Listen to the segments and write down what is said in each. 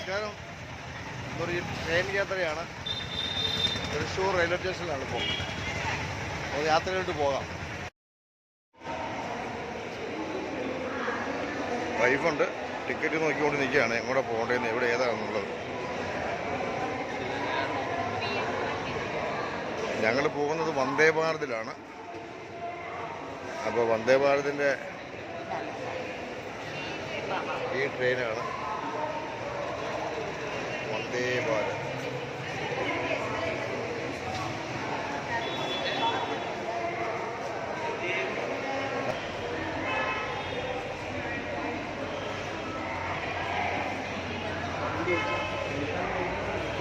നമസ്കാരം. ഒരു ട്രെയിൻ യാത്രയാണ്. തൃശ്ശൂർ റെയിൽവേ സ്റ്റേഷനിലാണ് ഇപ്പോൾ. ഒരു യാത്രയിലോട്ട് പോകാം. വൈഫുണ്ട്, ടിക്കറ്റ് നോക്കിക്കൊണ്ട് നിൽക്കുകയാണ് എങ്ങോട്ട് പോകേണ്ടതെന്ന്, എവിടെ ഏതാണെന്നുള്ളത്. ഞങ്ങൾ പോകുന്നത് വന്ദേ ഭാരതിലാണ്. അപ്പോൾ വന്ദേ ഭാരതിൻ്റെ ഈ ട്രെയിനാണ് വന്ദേ ഭാരത്.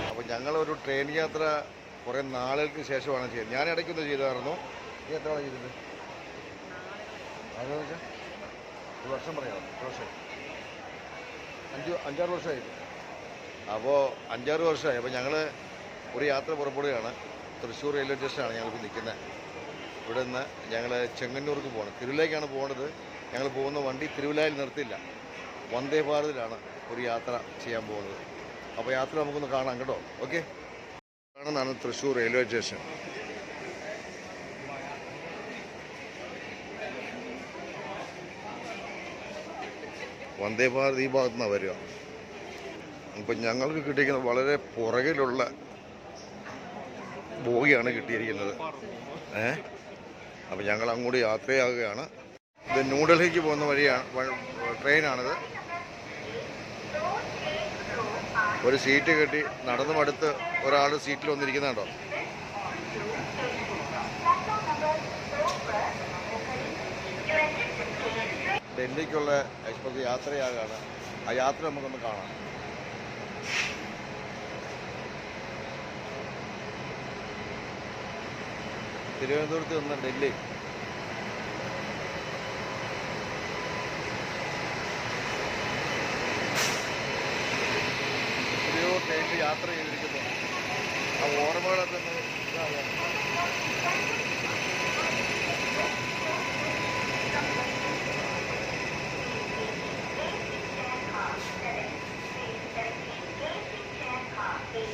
അപ്പോൾ ഞങ്ങളൊരു ട്രെയിൻ യാത്ര കുറേ നാളുകൾക്ക് ശേഷമാണ് ചെയ്യുന്നത്. ഞാൻ ഇടയ്ക്കൊന്ന് ചെയ്തായിരുന്നു. ഈ എത്ര നാളെ ചെയ്തിട്ട്? അതെന്ന് വെച്ചാൽ ഒരു വർഷം പറയാമോ? എത്ര വർഷം? 5-6 വർഷമായി. അപ്പോൾ 5-6 വർഷമായി. അപ്പോൾ ഞങ്ങൾ ഒരു യാത്ര പുറപ്പെടുകയാണ്. തൃശ്ശൂർ റെയിൽവേ സ്റ്റേഷനാണ് ഞങ്ങളിപ്പോൾ നിൽക്കുന്നത്. ഇവിടെ നിന്ന് ഞങ്ങൾ ചെങ്ങന്നൂർക്ക് പോകണം. തിരുവല്ലയ്ക്കാണ് പോകേണ്ടത്. ഞങ്ങൾ പോകുന്ന വണ്ടി തിരുവല്ലയിൽ നിർത്തില്ല. വന്ദേ ഭാരതിലാണ് ഒരു യാത്ര ചെയ്യാൻ പോകുന്നത്. അപ്പോൾ യാത്ര നമുക്കൊന്ന് കാണാം കേട്ടോ. ഓക്കെ. കാണുന്നതാണ് തൃശ്ശൂർ റെയിൽവേ സ്റ്റേഷൻ. വന്ദേ ഭാരത് ഈ ഭാഗത്തു നിന്നാണ് വരിക. അപ്പം ഞങ്ങൾക്ക് കിട്ടിയിരിക്കുന്നത് വളരെ പുറകിലുള്ള ബോഗിയാണ് കിട്ടിയിരിക്കുന്നത്. അപ്പം ഞങ്ങൾ അങ്ങോട്ട് യാത്രയാകുകയാണ്. ഇത് ന്യൂഡൽഹിക്ക് പോകുന്ന വഴിയാണ്, ട്രെയിനാണിത്. ഒരു സീറ്റ് കെട്ടി നടന്നും അടുത്ത് ഒരാൾ സീറ്റിൽ വന്നിരിക്കുന്നുണ്ടോ. ഡൽഹിക്കുള്ള എക്സ്പ്രസ് യാത്രയാകാണ്. ആ യാത്ര നമുക്കൊന്ന് കാണാം. തിരുവനന്തപുരത്ത് നിന്ന് ഡൽഹി. എത്രയോ ട്രെയിനിൽ യാത്ര ചെയ്തിരിക്കുന്നു. ആ ഓർമ്മകളൊക്കെ ഒന്ന് ഇതാകാം.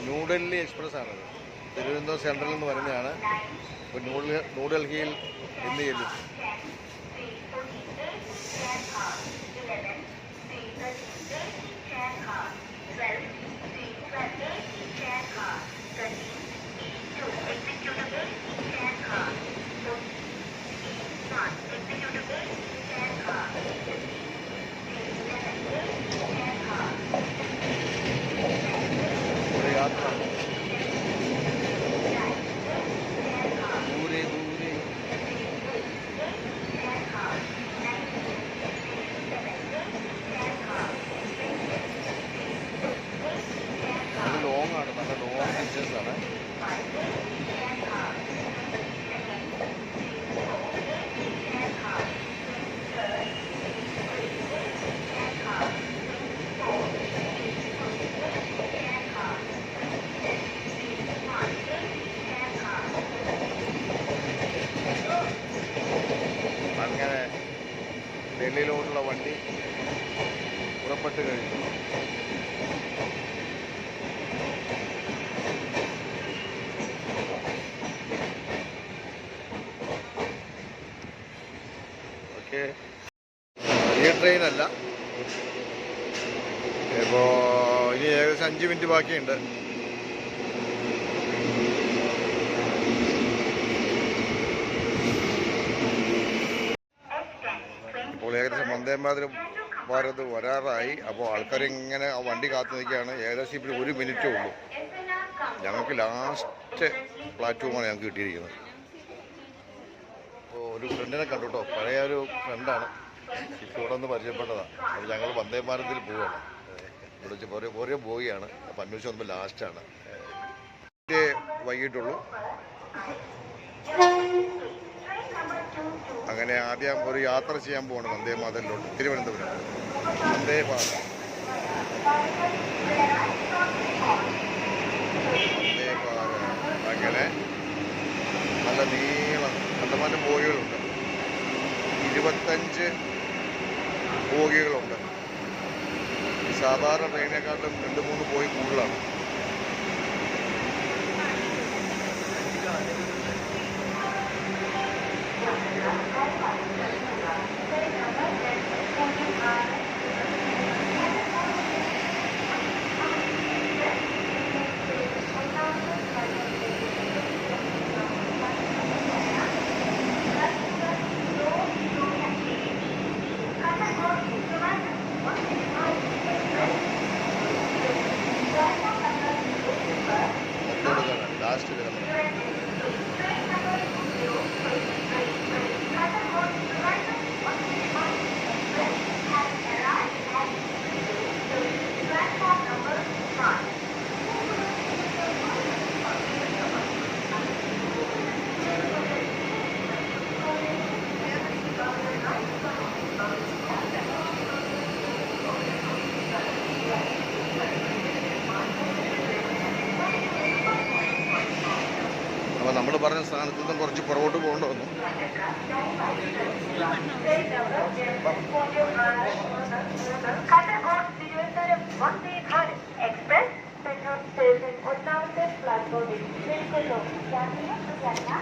ന്യൂഡൽഹി എക്സ്പ്രസ് ആണത്. തിരുവനന്തപുരം സെൻട്രലിൽ നിന്ന് വരുന്നതാണ്. ഇപ്പോൾ ന്യൂഡൽഹിയിൽ ഇന്ന് ചെല്ലും. ഒരു യാത്ര ദൂരെ ദൂരെ. അത് ലോങ് ആണ്, നല്ല ലോങ് ഡിസ്റ്റൻസ് ആണ്. അങ്ങനെ ഡൽഹിയിലോട്ടുള്ള വണ്ടി പുറപ്പെട്ട് കഴിഞ്ഞു. ഓക്കെ. ഈ ട്രെയിനല്ല. ഇപ്പോൾ ഇനി ഏകദേശം 5 മിനിറ്റ് ബാക്കിയുണ്ട്. അപ്പോൾ ഏകദേശം വന്ദേ ഭാരത് വരാറായി. അപ്പോൾ ആൾക്കാരിങ്ങനെ ആ വണ്ടി കാത്തു നിൽക്കുകയാണ്. ഏകദേശം ഇപ്പോൾ 1 മിനിറ്റേ ഉള്ളൂ. ഞങ്ങൾക്ക് ലാസ്റ്റ് പ്ലാറ്റ്ഫോമാണ് ഞങ്ങൾക്ക് കിട്ടിയിരിക്കുന്നത്. അപ്പോൾ ഒരു ഫ്രണ്ടിനെ കണ്ടു കേട്ടോ. പഴയ ഒരു ഫ്രണ്ടാണ്. ഇപ്പോൾ ഇവിടെ ഒന്ന് പരിചയപ്പെട്ടതാണ്. അപ്പോൾ ഞങ്ങൾ വന്ദേ ഭാരതിൽ പോവുകയാണ്. ഇവിടെ വെച്ച് ഓരോ ബോഗിയാണ്. അപ്പോൾ അന്വേഷിച്ച് വന്നപ്പോൾ ലാസ്റ്റാണ്. വൈകിട്ടുള്ളൂ. അങ്ങനെ ആദ്യം ഒരു യാത്ര ചെയ്യാൻ പോകണം വന്ദേ ഭാരതിലോട്ട്. തിരുവനന്തപുരം വന്ദേ ഭാരത്. വന്ദേ ഭാരത്. അങ്ങനെ നല്ല നീളം കണ്ടമാനം ബോഗികളുണ്ട്. 25 ബോഗികളുണ്ട്. സാധാരണ ട്രെയിനേക്കാട്ടും 2-3 പോയിന്റ് കൂടുതലാണ്. ലാസ്റ്റ് വരുന്നത് അപ്പോൾ നമ്മൾ പറഞ്ഞ സ്ഥാനത്ത് നിന്നും കുറച്ച് പുറകോട്ട് പോകേണ്ടി വന്നു.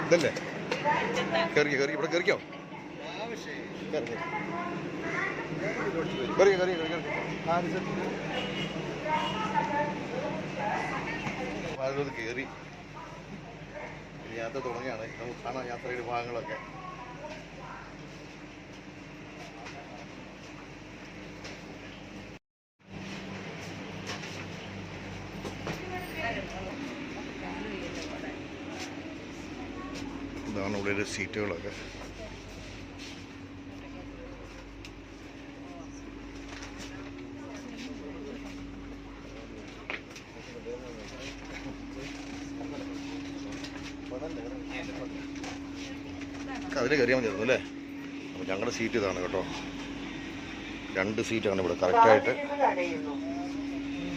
ഇതല്ലേ കയറി ഇവിടെ കയറിക്കോ കയറി യാത്ര തുടങ്ങിയാണ്. നമുക്ക് കാണാം യാത്രയുടെ ഭാഗങ്ങളൊക്കെ. ഇതാണ് ഇവിടെ സീറ്റുകളൊക്കെ. അതിൽ കയറിയാൽ മതിയായിരുന്നു അല്ലേ? അപ്പോൾ ഞങ്ങളുടെ സീറ്റ് ഇതാണ് കേട്ടോ. 2 സീറ്റാണ് ഇവിടെ കറക്റ്റായിട്ട്.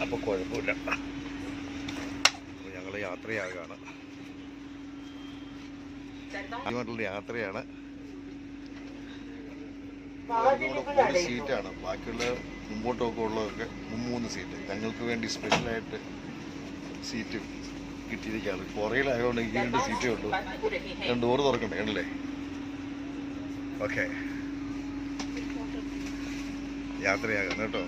അപ്പോൾ കുഴപ്പമില്ല. അപ്പോൾ ഞങ്ങൾ യാത്രയാകുകയാണ്. ആദ്യമായിട്ടുള്ള യാത്രയാണ്. ഒരു സീറ്റാണ്. ബാക്കിയുള്ള മുമ്പോട്ടൊക്കെ ഉള്ളതൊക്കെ 3 സീറ്റ്. ഞങ്ങൾക്ക് വേണ്ടി സ്പെഷ്യലായിട്ട് സീറ്റ് കിട്ടിയിരിക്കുകയാണ്. പുറകിലായതുകൊണ്ട് എനിക്ക് 2 സീറ്റേ ഉള്ളൂ. 2 ഡോറ് തുറക്കണ്ടേ കണ്ടല്ലേ? ഓക്കെ, യാത്രയാകാം കേട്ടോ.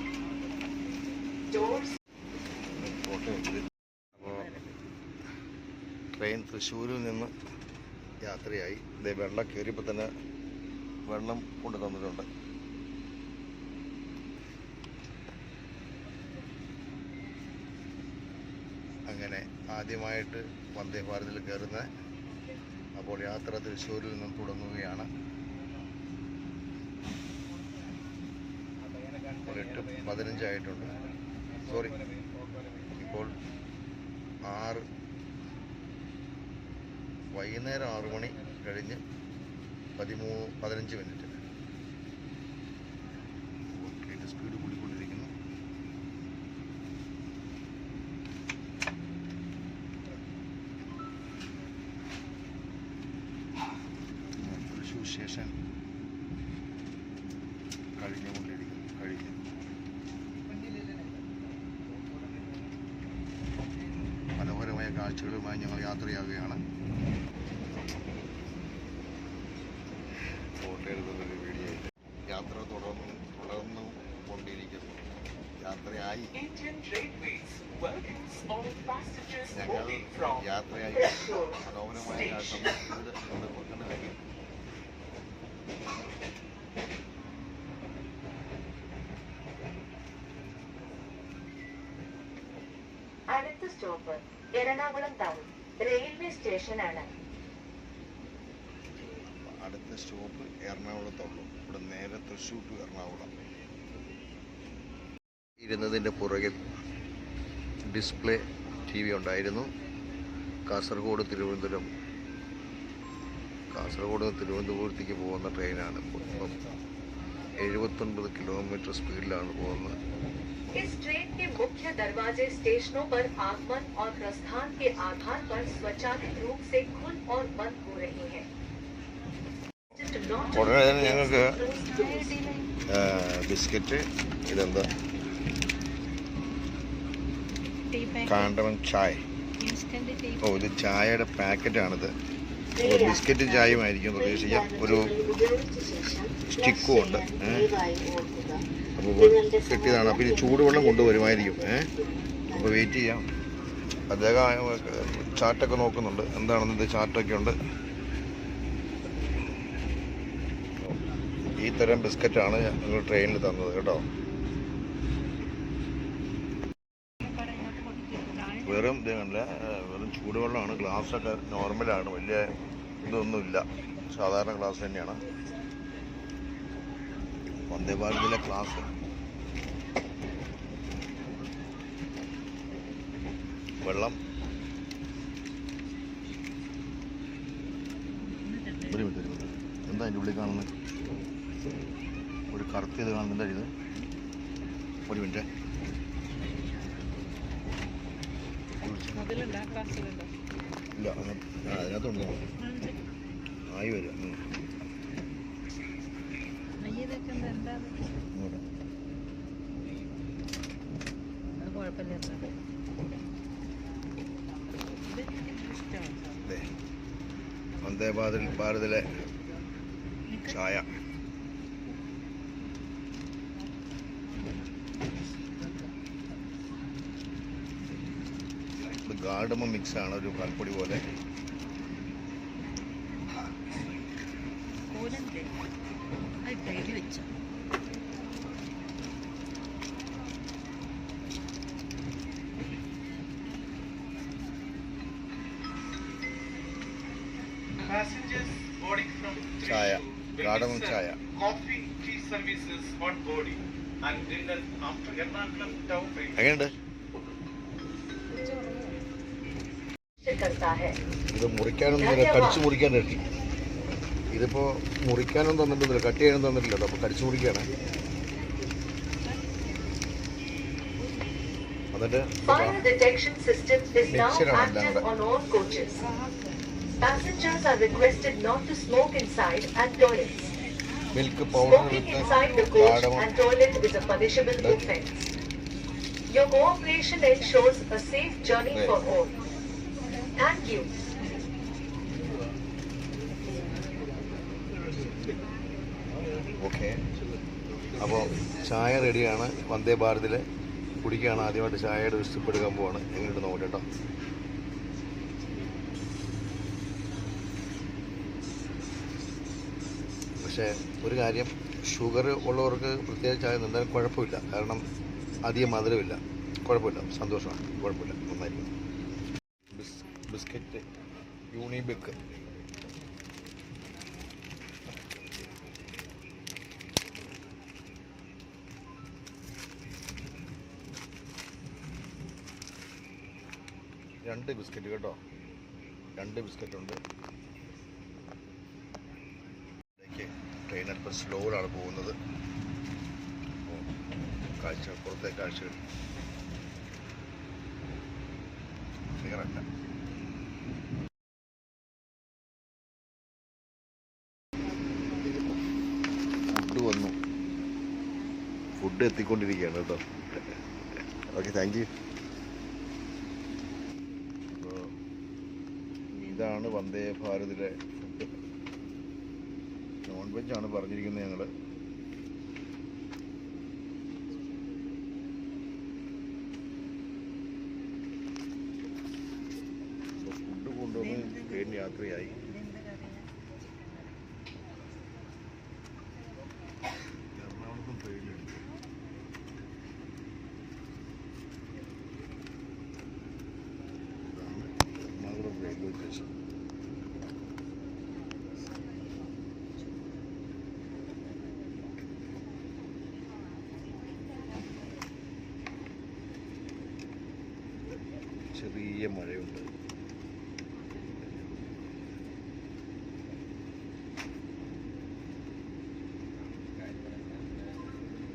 അപ്പോൾ ട്രെയിൻ തൃശ്ശൂരിൽ നിന്ന് യാത്രയായി. ഇതേ വെള്ളം കയറിയപ്പോൾ തന്നെ വെള്ളം കൊണ്ടു തന്നിട്ടുണ്ട്. അങ്ങനെ ആദ്യമായിട്ട് വന്ദേ ഭാരതിൽ കയറുന്ന. അപ്പോൾ യാത്ര തൃശ്ശൂരിൽ നിന്നും തുടങ്ങുകയാണ്. 8:15 ആയിട്ടുണ്ട്. സോറി, ഇപ്പോൾ വൈകുന്നേരം 6 മണി കഴിഞ്ഞ് 15 മിനിറ്റ്. ട്രെയിൻ സ്പീഡ് കൂടിക്കൊണ്ടിരിക്കുന്നു. തൃശ്ശൂർ സ്റ്റേഷൻ കഴിഞ്ഞുകൊണ്ടിരിക്കുന്നു. മനോഹരമായ കാഴ്ചകളുമായി ഞങ്ങൾ യാത്രയാകുകയാണ്. Photo എടുക്കുന്നൊരു video. യാത്ര തുടർന്നു കൊണ്ടിരിക്കുന്നു. യാത്രയായി ഞങ്ങൾ യാത്രയായി മനോഹരമായ കാഴ്ച കണ്ടു കഴിയും. അടുത്ത സ്റ്റോപ്പ് എറണാകുളം ടൗൺ റെയിൽവേ സ്റ്റേഷനാണ്. അടുത്ത സ്റ്റോപ്പ് എറണാകുളത്തുള്ളൂ. ഇവിടെ നേരെ തൃശ്ശൂർ ടു എറണാകുളം. ഇരുന്നതിൻ്റെ പുറകിൽ ഡിസ്പ്ലേ TV ഉണ്ടായിരുന്നു. കാസർഗോഡ് തിരുവനന്തപുരത്തേക്ക് പോകുന്ന ട്രെയിനാണ്. ഇപ്പം 79 കിലോമീറ്റർ സ്പീഡിലാണ് പോകുന്നത്. इस ट्रेन के मुख्य दरवाजे स्टेशनों पर आगमन और प्रस्थान के आधार पर स्वचालित रूप से खुल और बंद हो रही हैं. ഉടനെ തന്നെ ഞങ്ങൾക്ക് ബിസ്ക്കറ്റ്, ഇതെന്താ കാണ്ടവൻ ചായ. ഓ, ഇത് ചായയുടെ പാക്കറ്റാണിത്. ബിസ്ക്കറ്റും ചായയുമായിരിക്കും പ്രതീക്ഷിക്കാം. ഒരു സ്റ്റിക്കും ഉണ്ട്. അപ്പോൾ കിട്ടിയതാണ്. അപ്പോൾ ഇനി ചൂടുവെള്ളം കൊണ്ടുവരുമായിരിക്കും. അപ്പോൾ വെയിറ്റ് ചെയ്യാം. അദ്ദേഹം ചാർട്ടൊക്കെ നോക്കുന്നുണ്ട്. എന്താണെന്ന് ഇത് ചാർട്ടൊക്കെ ഉണ്ട്. ഈ തരം ബിസ്ക്കറ്റാണ് ഞങ്ങൾ ട്രെയിനിൽ തന്നത് കേട്ടോ. വെറും ഇത് കണ്ടില്ല, വെറും ചൂടുവെള്ളമാണ്. ഗ്ലാസ്സൊക്കെ നോർമലാണ്, വലിയ ഇതൊന്നുമില്ല, സാധാരണ ഗ്ലാസ് തന്നെയാണ്. വന്ദേ ഭാരതിലെ ഗ്ലാസ്. വെള്ളം ഒരു മിനിറ്റ്. എന്താ അതിൻ്റെ ഉള്ളിൽ കാണുന്നത്? ഒരു കറുത്തിയത് കാണുന്നുണ്ട്. ഇത് ഒരു മിനിറ്റ്. ഇല്ല, അതിനകത്തുണ്ട്. ആയി വരും. വന്ദേ ഭാരതിലെ ചായ. ഇത് ഗാർഡമ മിക്സാണ്, ഒരു പാൽപ്പൊടി പോലെ. Passengers boarding from ചായ, ഗാർഡമം ചായ. coffee, tea services on boarding and dinner after Ernakulam town train. എങ്ങനെയുണ്ട്? करता है। ഇത് മുറിക്കാനൊന്നുമില്ല, കടിച്ചു മുറിക്കാൻ കിട്ടി. ഇതിപ്പോൾ മുറിക്കാനൊന്നും തന്നിട്ടില്ല, കട്ട് ചെയ്യാനൊന്നും തന്നിട്ടില്ല കേട്ടോ. അപ്പോൾ കടിച്ചു മുറിക്കുകയാണ്. എന്നിട്ട് Fire detection system is now active on all coaches. Passengers are requested not to smoke inside and toilets. Milk powder Smoking inside the coach and toilet is a punishable offence. Your cooperation ensures a safe journey for all. Thank you. Okay. അപ്പോൾ ചായ റെഡിയാണ്. വന്ദേ ഭാരതിൽ കുടിക്കുകയാണ്. ആദ്യമായിട്ട് ചായയുടെ ഒരു സ്റ്റിപ്പ് എടുക്കാൻ പോവാണ്. എങ്ങനെയുണ്ട് നോക്കട്ടെ കേട്ടോ. പക്ഷേ ഒരു കാര്യം, ഷുഗർ ഉള്ളവർക്ക് പ്രത്യേകിച്ച് ചായ എന്തായാലും കുഴപ്പമില്ല. കാരണം അധികം മധുരമില്ല. കുഴപ്പമില്ല, സന്തോഷമാണ്, കുഴപ്പമില്ല, നന്നായിരിക്കും. ബിസ്ക്കറ്റ് യൂണിബിക്ക്. രണ്ട് ബിസ്ക്കറ്റ് കേട്ടോ, 2 ബിസ്ക്കറ്റുണ്ട്. ട്രെയിൻ അല്പം സ്ലോയിലാണ് പോകുന്നത്. കാഴ്ച, പുറത്തെ കാഴ്ചകൾ ക്ലിയറല്ല. ഫുഡ് വന്നു, ഫുഡ് എത്തിക്കൊണ്ടിരിക്കുകയാണ് കേട്ടോ. Okay, thank you. ഇതാണ് വന്ദേ ഭാരതിലെ ഫുഡ്. നോൺ വെജാണ് പറഞ്ഞിരിക്കുന്നത് ഞങ്ങൾ. ഫുഡ് കൊണ്ടുവന്ന് ട്രെയിൻ യാത്രയായി. എറണാകുളത്തും ട്രെയിനിലെടുത്തു. ഇതാണ് എറണാകുളം റെയിൽവേ സ്റ്റേഷൻ. ചെറിയ മഴയുണ്ട്.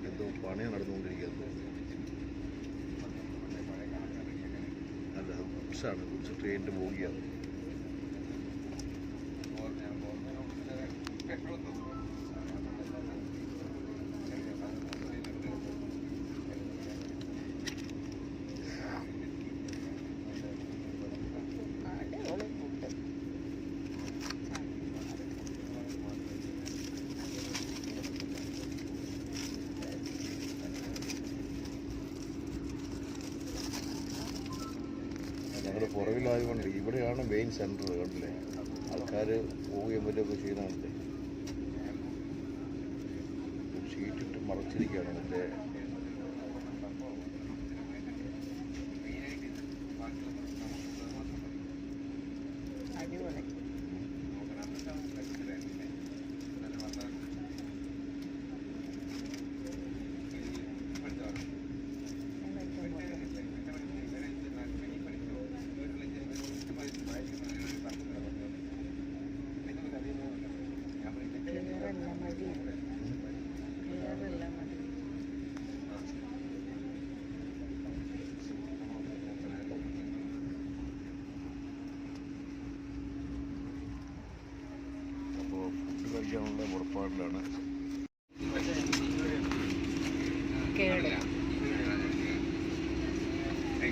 എന്തോ പണി നടന്നുകൊണ്ടിരിക്കുന്നത്. അല്ല, ബസ്സാണ്, കുറച്ച് ട്രെയിനിൻ്റെ ബോഗിയാണ്. ഞങ്ങൾ പുറകിലായതുകൊണ്ട് ഇവിടെയാണ് മെയിൻ സെൻറ്റർ കണ്ടില്ലേ, ആൾക്കാർ പോവുകയും വരികയൊക്കെ ചെയ്യുന്നുണ്ട്. ഷീറ്റിട്ട് മറച്ചിരിക്കുകയാണ് മറ്റേ കഴിക്കാനുള്ള പുറപ്പാടിലാണ്.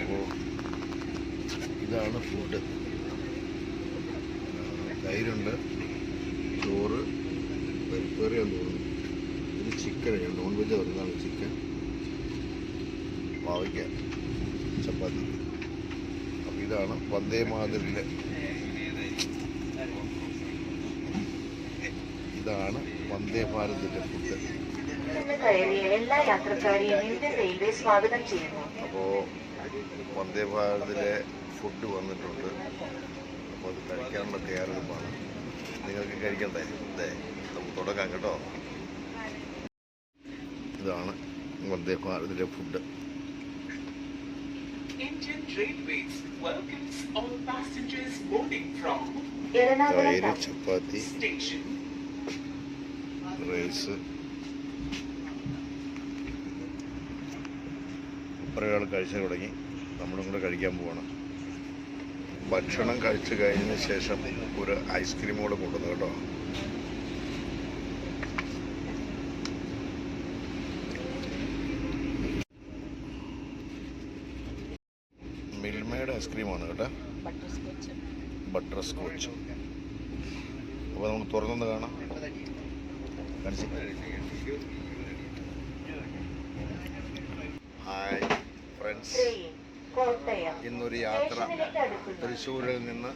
അപ്പോൾ ഇതാണ് ഫുഡ്. തൈരുണ്ട്, ചോറ്, പരിപ്പേറിയാന്ന് തോന്നുന്നു. ഇത് ചിക്കനാണ്, നോൺ വെജ് വരുന്നതാണ്. ചിക്കൻ, പാവയ്ക്ക, ചപ്പാത്തി. അപ്പോൾ ഇതാണ് വന്ദേ മാതരിലെ, ഇതാണ് വന്ദേ ഭാരതിൻ്റെ ഫുഡ്. എല്ലാ യാത്രക്കാരെയും ഇന്ത്യൻ റെയിൽവേ സ്വാഗതം ചെയ്യുന്നു. അപ്പോൾ വന്ദേ ഭാരതിലെ ഫുഡ് വന്നിട്ടുണ്ട്. അപ്പോൾ അത് കഴിക്കാനുള്ള തയ്യാറെടുപ്പാണ്. നിങ്ങൾക്ക് കഴിക്കണ്ടേ? അതെ, നമുക്ക് തുടങ്ങാം കേട്ടോ. ഇതാണ് വന്ദേ ഭാരതിലെ food. Indian Railways welcomes all passengers boarding from തൈര്, ചപ്പാത്തി, station. റൈസ്. ഒരാൾ കഴിച്ചു തുടങ്ങി, നമ്മളും കൂടെ കഴിക്കാൻ പോവാണ്. ഭക്ഷണം കഴിച്ചു കഴിഞ്ഞതിന് ശേഷം ഒരു ഐസ്ക്രീം കൂടെ കൊണ്ടുവന്നു കേട്ടോ. മിൽമയുടെ ഐസ്ക്രീമാണ് കേട്ടോ, ബട്ടർ സ്കോച്ച്. അപ്പോൾ നമുക്ക് തുറന്നൊന്ന് കാണാം. ഹായ് ഫ്രണ്ട്സ്, ഇന്നൊരു യാത്ര തൃശ്ശൂരിൽ നിന്ന്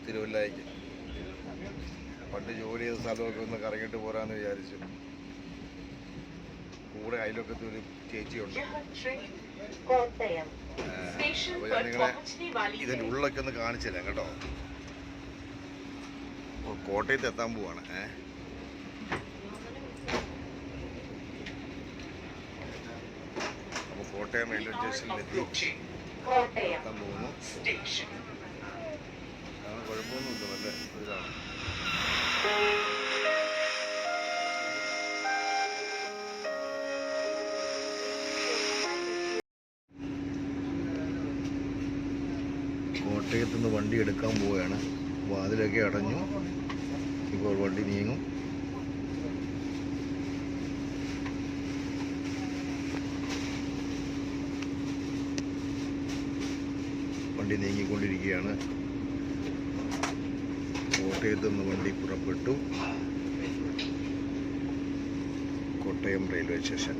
തിരുവല്ലയ്ക്ക്. പണ്ട് ജോലി ചെയ്ത സ്ഥലമൊക്കെ ഒന്ന് കറങ്ങിയിട്ട് പോരാന്ന് വിചാരിച്ചു. കൂടെ അയലൊക്കത്തെ ഒരു ചേച്ചിയുണ്ട്. അപ്പോൾ ഞാൻ നിങ്ങളെ ഇതിൻ്റെ ഉള്ളൊക്കെ ഒന്ന് കാണിച്ചില്ല കേട്ടോ. കോട്ടയത്ത് എത്താൻ പോവാണ്. അപ്പോൾ കോട്ടയം റെയിൽവേ സ്റ്റേഷനിലെത്തി എത്താൻ പോകുന്നു. അതാണ്, കുഴപ്പമൊന്നുമില്ല, നല്ല ഇതാണ്. കോട്ടയത്ത് നിന്ന് വണ്ടി എടുക്കാൻ പോവുകയാണ്. വാതിലൊക്കെ അടഞ്ഞു. ഇപ്പോൾ വണ്ടി നീങ്ങും. വണ്ടി നീങ്ങിക്കൊണ്ടിരിക്കുകയാണ്. കോട്ടയത്ത് നിന്ന് വണ്ടി പുറപ്പെട്ടു. Kottayam railway station.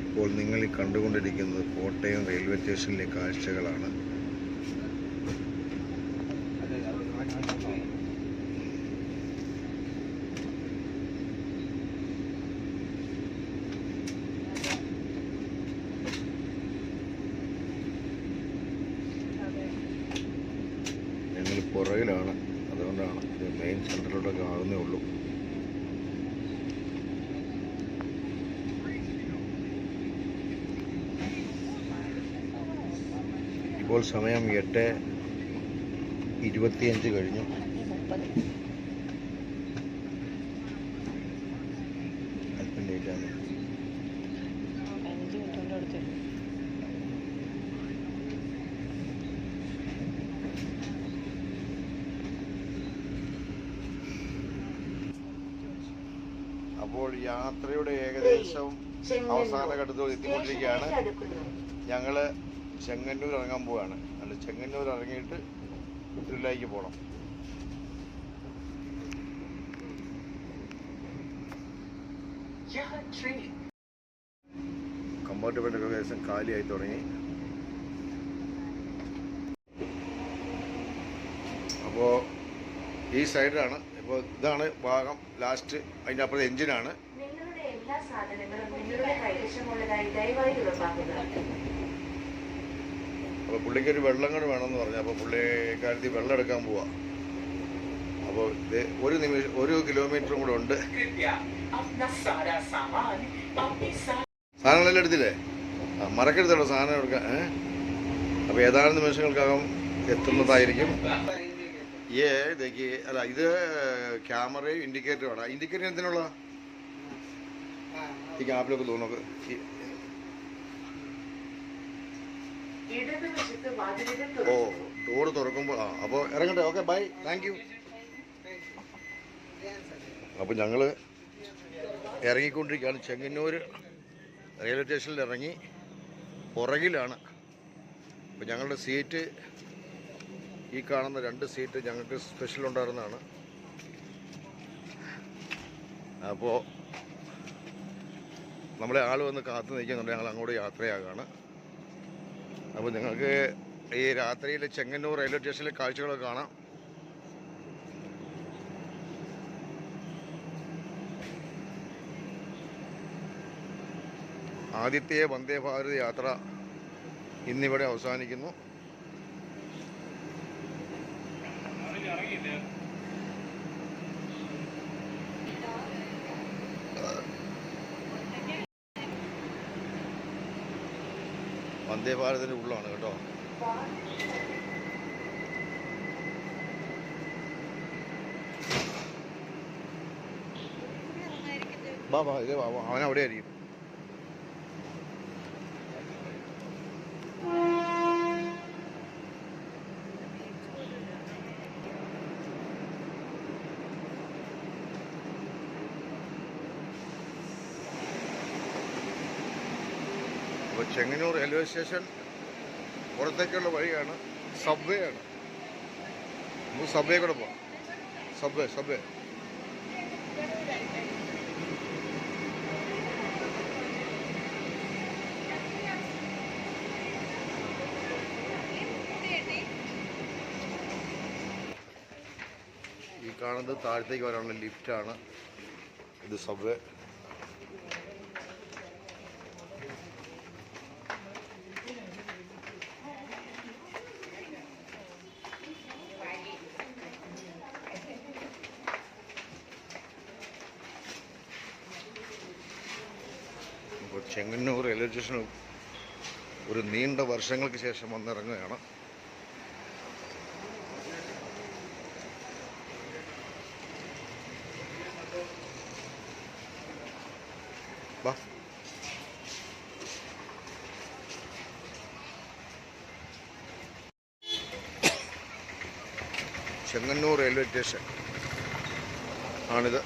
ഇപ്പോൾ നിങ്ങൾ ഈ കണ്ടുകൊണ്ടിരിക്കുന്നത് കോട്ടയം റെയിൽവേ സ്റ്റേഷനിലെ കാഴ്ചകളാണ്. ഞങ്ങൾ പുറകിലാണ്, അതുകൊണ്ടാണ് ഇത് മെയിൻ സെൻറ്ററിലോട്ടൊക്കെ ആകുന്നേ ഉള്ളൂ. ഇപ്പോൾ സമയം 8:25 കഴിഞ്ഞു. അല്പം ലേറ്റാണ്. അപ്പോൾ യാത്രയുടെ ഏകദേശം അവസാന ഘട്ടത്തോട് എത്തിക്കൊണ്ടിരിക്കുകയാണ്. ഞങ്ങൾ ചെങ്ങന്നൂർ ഇറങ്ങാൻ പോവുകയാണ്. അല്ല, ചെങ്ങന്നൂർ ഇറങ്ങിയിട്ട് തിരുവല്ലയ്ക്ക് പോകണം. കമ്പാർട്ട്മെൻറ്റൊക്കെ ഏകദേശം കാലിയായി തുടങ്ങി. അപ്പോൾ ഈ സൈഡിലാണ് ഇപ്പോൾ ഇതാണ് ഭാഗം ലാസ്റ്റ്. അതിൻ്റെ അപ്പുറത്ത് എഞ്ചിനാണ്. നിങ്ങളുടെ എല്ലാ സാധനങ്ങളും നിങ്ങളുടെ കൈവശമുള്ളതായി ദയവായി ഉറപ്പാക്കുക. അപ്പോൾ പുള്ളിക്കൊരു വെള്ളം കൂടെ വേണമെന്ന് പറഞ്ഞു. അപ്പോൾ പുള്ളിക്കാരത്തി വെള്ളം എടുക്കാൻ പോവാ. അപ്പോൾ ഇത് 1 കിലോമീറ്ററും കൂടെ ഉണ്ട്. कृपया अपना सारा सामान अपने साथ സാധനങ്ങളെല്ലാം എടുത്തില്ലേ? മറക്കരുതല്ലോ സാധനം എടുക്കാൻ. അപ്പോൾ ഏതാനും നിമിഷങ്ങൾക്കകം എത്തുന്നതായിരിക്കും. അല്ല ഇത് ക്യാമറയും ഇൻഡിക്കേറ്ററും ആണ്. ഇൻഡിക്കേറ്റർ എന്തിനുള്ള ഈ ക്യാപ്പിലൊക്കെ തോന്നുന്നു. ഇടതുവശത്ത് വാതിലുകൾ ഓ തുറക്കുന്നു. ഡോറ് തുറക്കുമ്പോൾ അപ്പോൾ ഇറങ്ങട്ടെ. Okay bye, thank you. അപ്പോൾ ഞങ്ങൾ ഇറങ്ങിക്കൊണ്ടിരിക്കുകയാണ്. ചെങ്ങന്നൂർ റെയിൽവേ സ്റ്റേഷനിൽ ഇറങ്ങി പുറകിലാണ്. അപ്പോൾ ഞങ്ങളുടെ സീറ്റ് ഈ കാണുന്ന 2 സീറ്റ് ഞങ്ങൾക്ക് സ്പെഷ്യൽ ഉണ്ടായിരുന്നതാണ്. അപ്പോൾ നമ്മളെ ആൾ വന്ന് കാത്തു നിൽക്കുന്നുണ്ട്. ഞങ്ങൾ അങ്ങോട്ട് യാത്രയാകാണ്. അപ്പോൾ നിങ്ങൾക്ക് ഈ രാത്രിയിൽ ചെങ്ങന്നൂർ റെയിൽവേ സ്റ്റേഷനിലെ കാഴ്ചകളൊക്കെ കാണാം. ആദ്യത്തെ വന്ദേ ഭാരത് യാത്ര ഇന്നിവിടെ അവസാനിക്കുന്നു. വന്ദേ ഭാരതിൻ്റെ ഉള്ളാണ് കേട്ടോ. ബാബാ ഇത് ബാബാ അവനവിടെ ആയിരിക്കും. അപ്പോൾ ചെങ്ങന്നൂർ റെയിൽവേ സ്റ്റേഷൻ പുറത്തേക്കുള്ള വഴിയാണ്. സബ്വേ ആണ്. നമുക്ക് സബ്വേ കൂടെ പോവാം. സബ്വേ ഈ കാണുന്നത് താഴത്തേക്ക് വരാനുള്ള ലിഫ്റ്റാണ്. ഇത് സബ്വേ. ചെങ്ങന്നൂർ റെയിൽവേ സ്റ്റേഷൻ ഒരു നീണ്ട വർഷങ്ങൾക്ക് ശേഷം വന്നിറങ്ങുകയാണ്. ചെങ്ങന്നൂർ റെയിൽവേ സ്റ്റേഷൻ ആണിത്.